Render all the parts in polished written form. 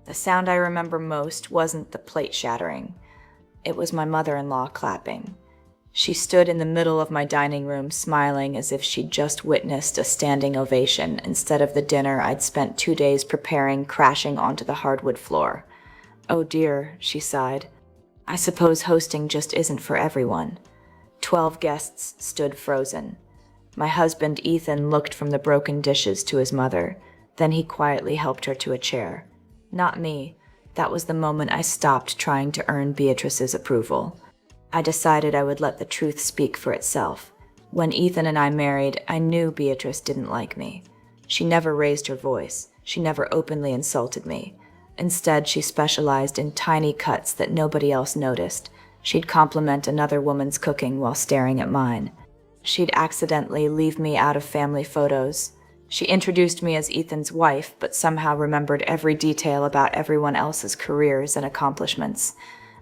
The sound I remember most wasn't the plate shattering. It was my mother-in-law clapping. She stood in the middle of my dining room, smiling as if she'd just witnessed a standing ovation instead of the dinner I'd spent 2 days preparing crashing onto the hardwood floor. "Oh dear," she sighed. "I suppose hosting just isn't for everyone." 12 guests stood frozen. My husband, Ethan, looked from the broken dishes to his mother. Then he quietly helped her to a chair. Not me. That was the moment I stopped trying to earn Beatrice's approval. I decided I would let the truth speak for itself. When Ethan and I married, I knew Beatrice didn't like me. She never raised her voice. She never openly insulted me. Instead, she specialized in tiny cuts that nobody else noticed. She'd compliment another woman's cooking while staring at mine. She'd accidentally leave me out of family photos. She introduced me as Ethan's wife, but somehow remembered every detail about everyone else's careers and accomplishments.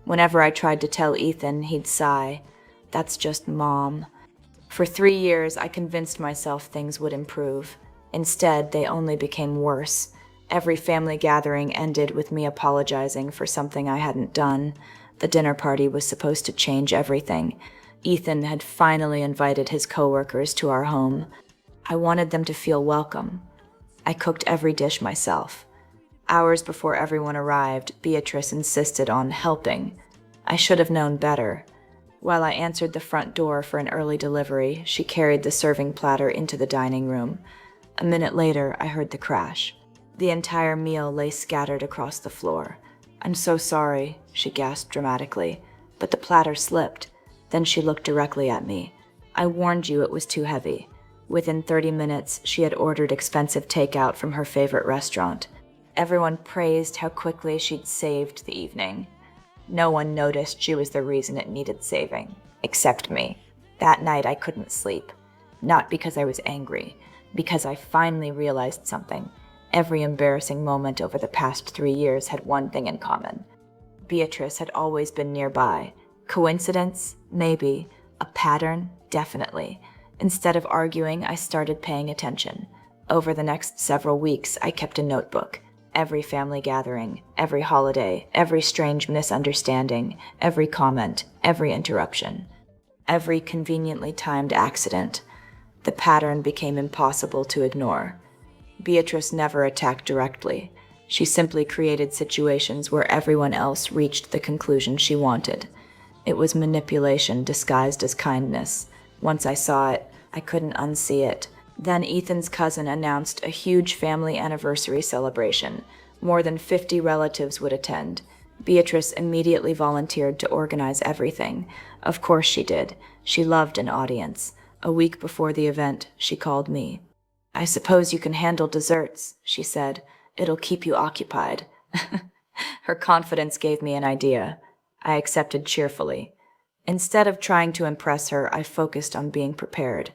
Whenever I tried to tell Ethan, he'd sigh, "That's just Mom." For 3 years, I convinced myself things would improve. Instead, they only became worse. Every family gathering ended with me apologizing for something I hadn't done. The dinner party was supposed to change everything. Ethan had finally invited his coworkers to our home. I wanted them to feel welcome. I cooked every dish myself. Hours before everyone arrived, Beatrice insisted on helping. I should have known better. While I answered the front door for an early delivery, she carried the serving platter into the dining room. A minute later, I heard the crash. The entire meal lay scattered across the floor. "I'm so sorry," she gasped dramatically, but the platter slipped. Then she looked directly at me. "I warned you it was too heavy." Within 30 minutes, she had ordered expensive takeout from her favorite restaurant. Everyone praised how quickly she'd saved the evening. No one noticed she was the reason it needed saving, except me. That night I couldn't sleep. Not because I was angry, because I finally realized something. Every embarrassing moment over the past 3 years had one thing in common. Beatrice had always been nearby. Coincidence? Maybe. A pattern? Definitely. Instead of arguing, I started paying attention. Over the next several weeks, I kept a notebook. Every family gathering, every holiday, every strange misunderstanding, every comment, every interruption, every conveniently timed accident. The pattern became impossible to ignore. Beatrice never attacked directly. She simply created situations where everyone else reached the conclusion she wanted. It was manipulation disguised as kindness. Once I saw it, I couldn't unsee it. Then Ethan's cousin announced a huge family anniversary celebration. More than 50 relatives would attend. Beatrice immediately volunteered to organize everything. Of course she did. She loved an audience. A week before the event, she called me. "I suppose you can handle desserts," she said. "It'll keep you occupied." Her confidence gave me an idea. I accepted cheerfully. Instead of trying to impress her, I focused on being prepared.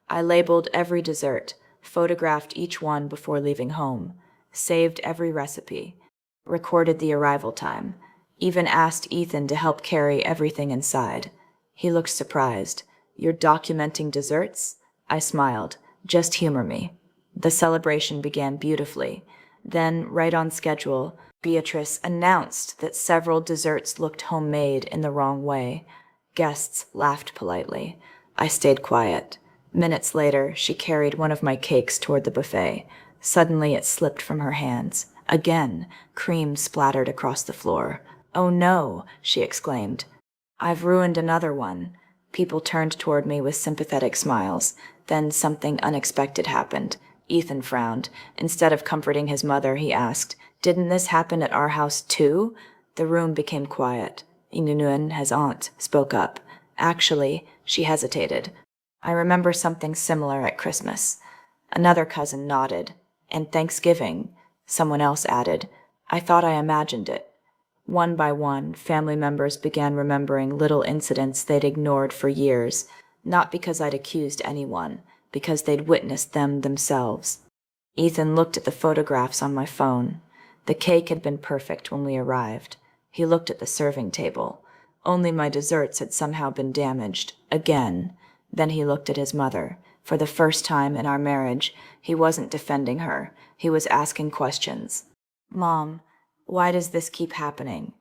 I labeled every dessert, photographed each one before leaving home, saved every recipe, recorded the arrival time, even asked Ethan to help carry everything inside. He looked surprised. "You're documenting desserts?" I smiled. "Just humor me." The celebration began beautifully. Then, right on schedule, Beatrice announced that several desserts looked homemade in the wrong way. Guests laughed politely. I stayed quiet. Minutes later, she carried one of my cakes toward the buffet. Suddenly, it slipped from her hands. Again, cream splattered across the floor. "Oh no," she exclaimed. "I've ruined another one." People turned toward me with sympathetic smiles. Then something unexpected happened. Ethan frowned. Instead of comforting his mother, he asked, "Didn't this happen at our house too?" The room became quiet. Inunuen, his aunt, spoke up. Actually, she hesitated. "I remember something similar at Christmas." Another cousin nodded. "And Thanksgiving," someone else added. I thought I imagined it. One by one, family members began remembering little incidents they'd ignored for years, not because I'd accused anyone, because they'd witnessed them themselves. Ethan looked at the photographs on my phone. The cake had been perfect when we arrived. He looked at the serving table. Only my desserts had somehow been damaged, again. Then he looked at his mother. For the first time in our marriage, he wasn't defending her. He was asking questions. "Mom, Why does this keep happening?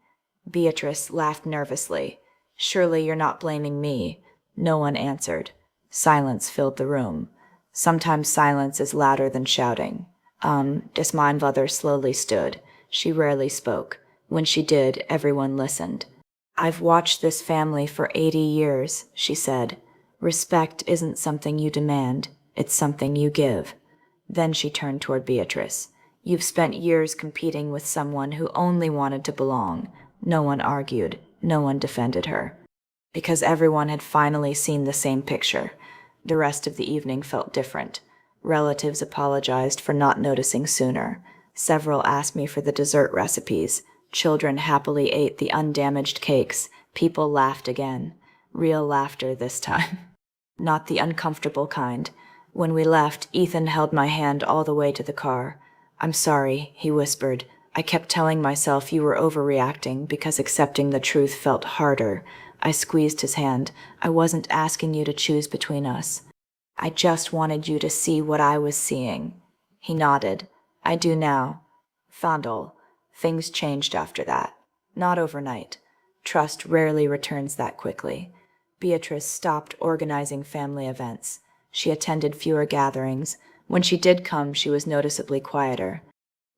Beatrice laughed nervously. Surely you're not blaming me. No one answered. Silence filled the room. Sometimes silence is louder than shouting. Des mein mother slowly stood. She rarely spoke. When she did, everyone listened. I've watched this family for 80 years, she said. Respect isn't something you demand, it's something you give. Then she turned toward Beatrice. You've spent years competing with someone who only wanted to belong. No one argued. No one defended her. Because everyone had finally seen the same picture. The rest of the evening felt different. Relatives apologized for not noticing sooner. Several asked me for the dessert recipes. Children happily ate the undamaged cakes. People laughed again. Real laughter this time. Not the uncomfortable kind. When we left, Ethan held my hand all the way to the car. I'm sorry, he whispered. I kept telling myself you were overreacting because accepting the truth felt harder. I squeezed his hand. I wasn't asking you to choose between us. I just wanted you to see what I was seeing. He nodded. I do now. Fandel. Things changed after that. Not overnight. Trust rarely returns that quickly. Beatrice stopped organizing family events. She attended fewer gatherings. When she did come, she was noticeably quieter.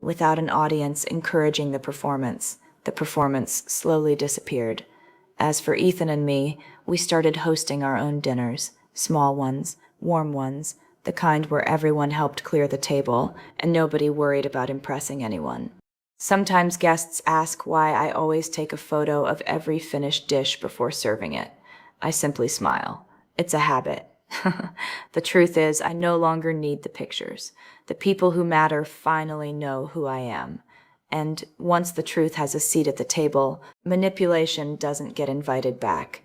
Without an audience encouraging the performance slowly disappeared. As for Ethan and me, we started hosting our own dinners, small ones, warm ones, the kind where everyone helped clear the table and nobody worried about impressing anyone. Sometimes guests ask why I always take a photo of every finished dish before serving it. I simply smile. It's a habit. The truth is, I no longer need the pictures. The people who matter finally know who I am. And once the truth has a seat at the table, manipulation doesn't get invited back.